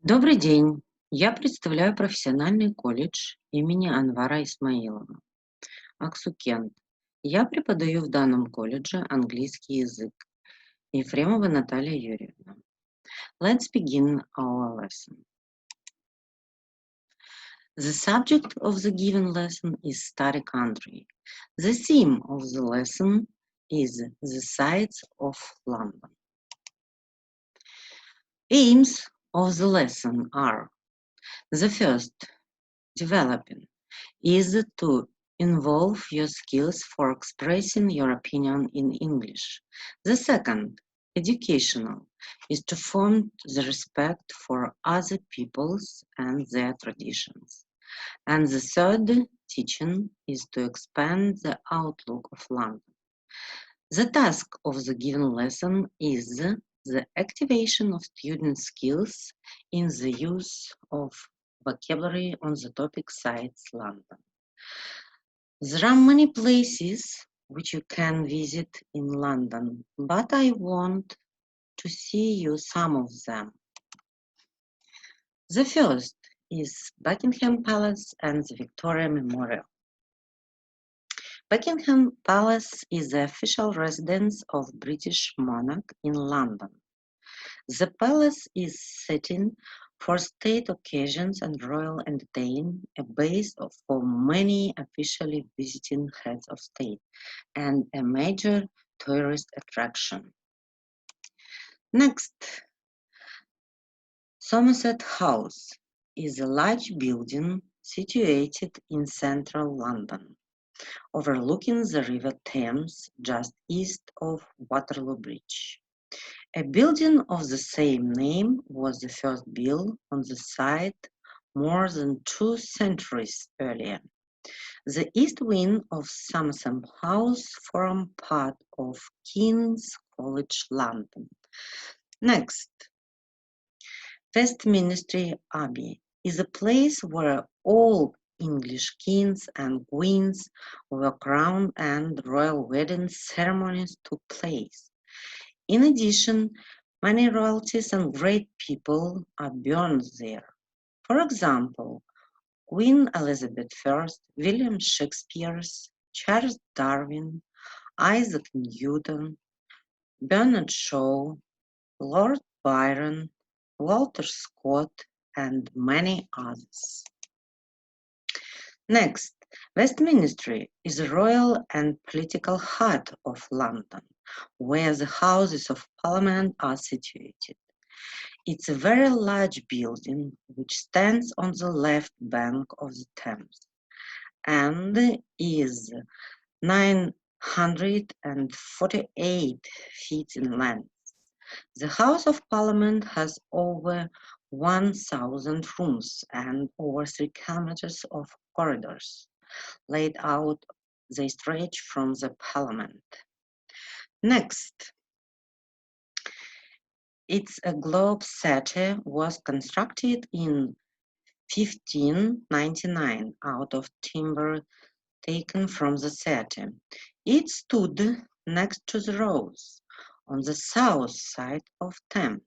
Добрый день. Я представляю профессиональный колледж имени Анвара Исмаилова, Аксукент. Я преподаю в данном колледже английский язык. Ефремова Наталья Юрьевна. Let's begin our lesson. The subject of the given lesson is study country. The theme of the lesson is the sights of London. Aims of the lesson are: the first, developing, is to involve your skills for expressing your opinion in English. The second, educational, is to form the respect for other peoples and their traditions. And the third, teaching, is to expand the outlook of London. The task of the given lesson is the activation of student skills in the use of vocabulary on the topic sites London. There are many places which you can visit in London, but I want to see you some of them. The first is Buckingham Palace and the Victoria Memorial. Buckingham Palace is the official residence of British monarch in London. The palace is setting for state occasions and royal entertaining, a base for many officially visiting heads of state, and a major tourist attraction. Next, Somerset House is a large building situated in central London, overlooking the River Thames just east of Waterloo Bridge. A building of the same name was the first built on the site more than 2 centuries earlier. The east wing of Somerset House formed part of King's College London. Next, Westminster Abbey is a place where all English kings and queens were crowned and royal wedding ceremonies took place. In addition, many royalties and great people are burned there. For example, Queen Elizabeth I, William Shakespeare, Charles Darwin, Isaac Newton, Bernard Shaw, Lord Byron, Walter Scott, and many others. Next, Westminster is the royal and political heart of London, where the Houses of Parliament are situated. It's a very large building which stands on the left bank of the Thames and is 948 feet in length. The House of Parliament has over 1,000 rooms and over 3 kilometers of corridors laid out. They stretch from the Parliament. Next, it's a globe theatre was constructed in 1599 out of timber taken from the theatre. It stood next to the Rose on the south side of Thames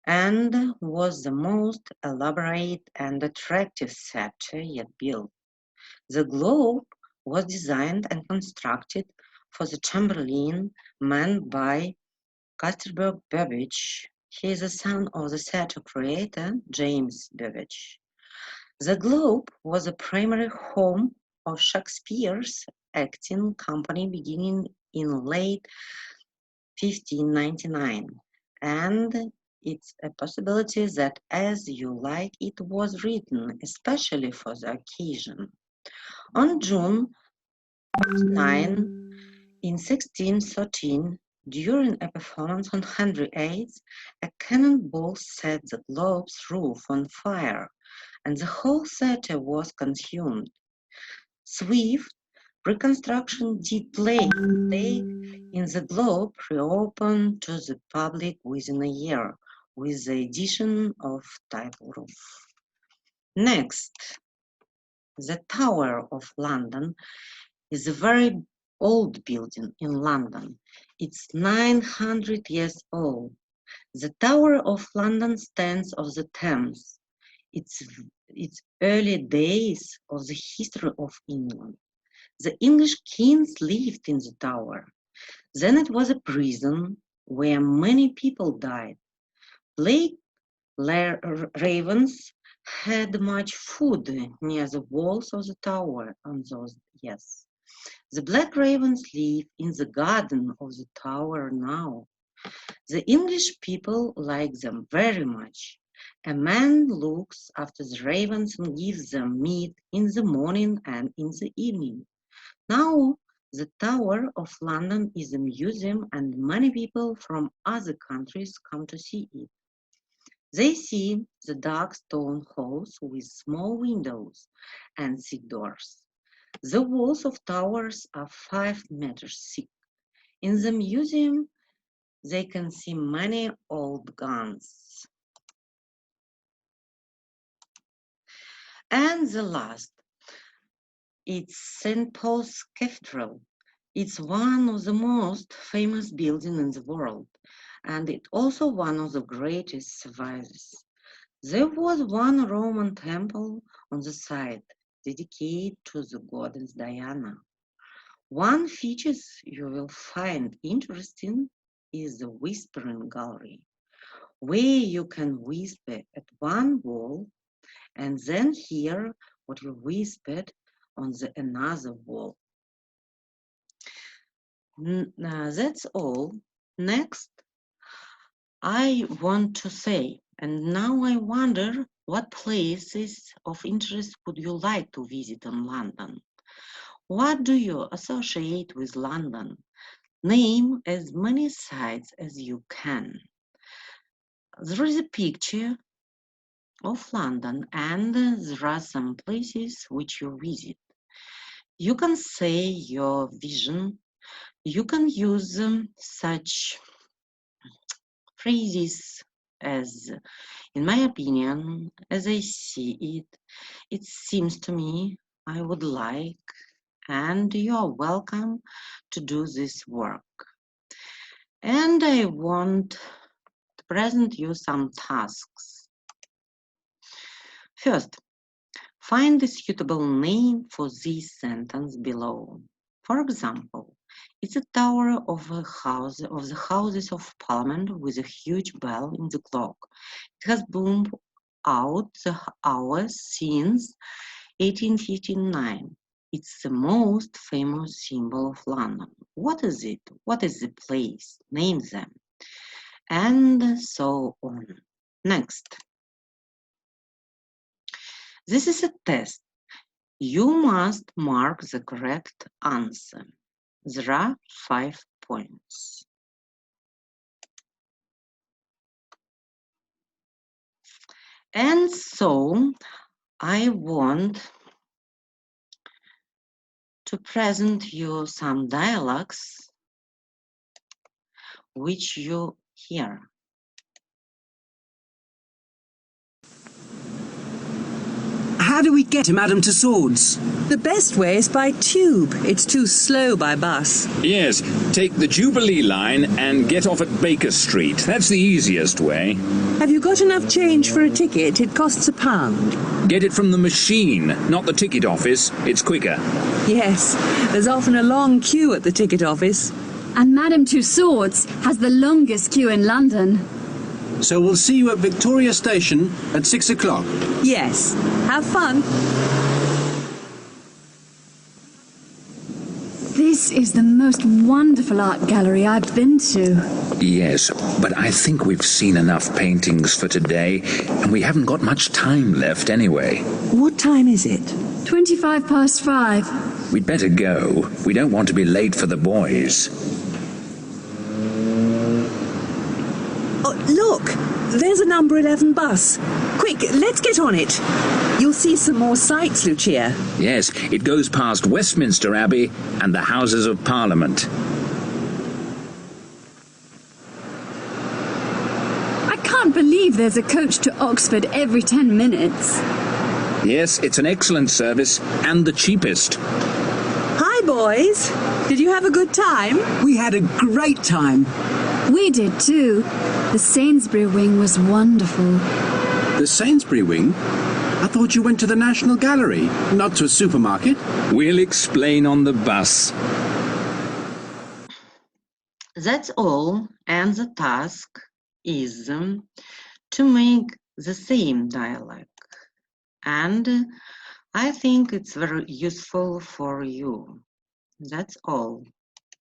and was the most elaborate and attractive theatre yet built. The globe was designed and constructed for the Chamberlain man by Cathedral Babbage. He is the son of the theatre creator James Babbage. The Globe was the primary home of Shakespeare's acting company beginning in late 1599, and it's a possibility that As You Like It was written especially for the occasion. On June 9, in 1613, during a performance on Henry VIII, a cannonball set the Globe's roof on fire, and the whole theatre was consumed. Swift reconstruction did take in the Globe reopened to the public within a year, with the addition of tile roof. Next, the Tower of London is a very old building in London. It's 900 years old. The Tower of London stands on the Thames. It's early days of the history of England. The English kings lived in the tower. Then it was a prison where many people died. Plague ravens had much food near the walls of the tower on those years. The black ravens live in the garden of the tower now. The English people like them very much. A man looks after the ravens and gives them meat in the morning and in the evening. Now the Tower of London is a museum and many people from other countries come to see it. They see the dark stone halls with small windows and thick doors. The walls of towers are 5 meters thick. In the museum, they can see many old guns. And the last, it's St. Paul's Cathedral. It's one of the most famous buildings in the world, and it's also one of the greatest survivors. There was one Roman temple on the site dedicated to the goddess Diana. One feature you will find interesting is the Whispering Gallery, where you can whisper at one wall and then hear what you whispered on the another wall. That's all. Next, I want to say, and now I wonder what places of interest would you like to visit in London? What do you associate with London? Name as many sites as you can. There is a picture of London and there are some places which you visit. You can say your vision. You can use such phrases as, in my opinion, as I see it seems to me, I would like, and you are welcome to do this work. And I want to present you some tasks. First, find a suitable name for this sentence below. For example, it's a tower of the Houses of Parliament with a huge bell in the clock. It has boomed out the hours since 1859. It's the most famous symbol of London. What is it? What is the place? Name them. And so on. Next. This is a test. You must mark the correct answer. There are 5 points. And so I want to present you some dialogues which you hear. How do we get to Madame Tussauds? The best way is by tube. It's too slow by bus. Yes, take the Jubilee line and get off at Baker Street. That's the easiest way. Have you got enough change for a ticket? It costs £1. Get it from the machine, not the ticket office. It's quicker. Yes, there's often a long queue at the ticket office. And Madame Tussauds has the longest queue in London. So we'll see you at Victoria Station at 6 o'clock. Yes. Have fun. This is the most wonderful art gallery I've been to. Yes, but I think we've seen enough paintings for today, and we haven't got much time left anyway. What time is it? 5:25. We'd better go. We don't want to be late for the boys. Oh, look! There's a number 11 bus. Quick, let's get on it. You'll see some more sights, Lucia. Yes, it goes past Westminster Abbey and the Houses of Parliament. I can't believe there's a coach to Oxford every 10 minutes. Yes, it's an excellent service and the cheapest. Hi, boys. Did you have a good time? We had a great time. We did too. The Sainsbury wing was wonderful. The Sainsbury wing? I thought you went to the National Gallery, not to a supermarket. We'll explain on the bus. That's all, and the task is to make the same dialogue. And I think it's very useful for you. That's all.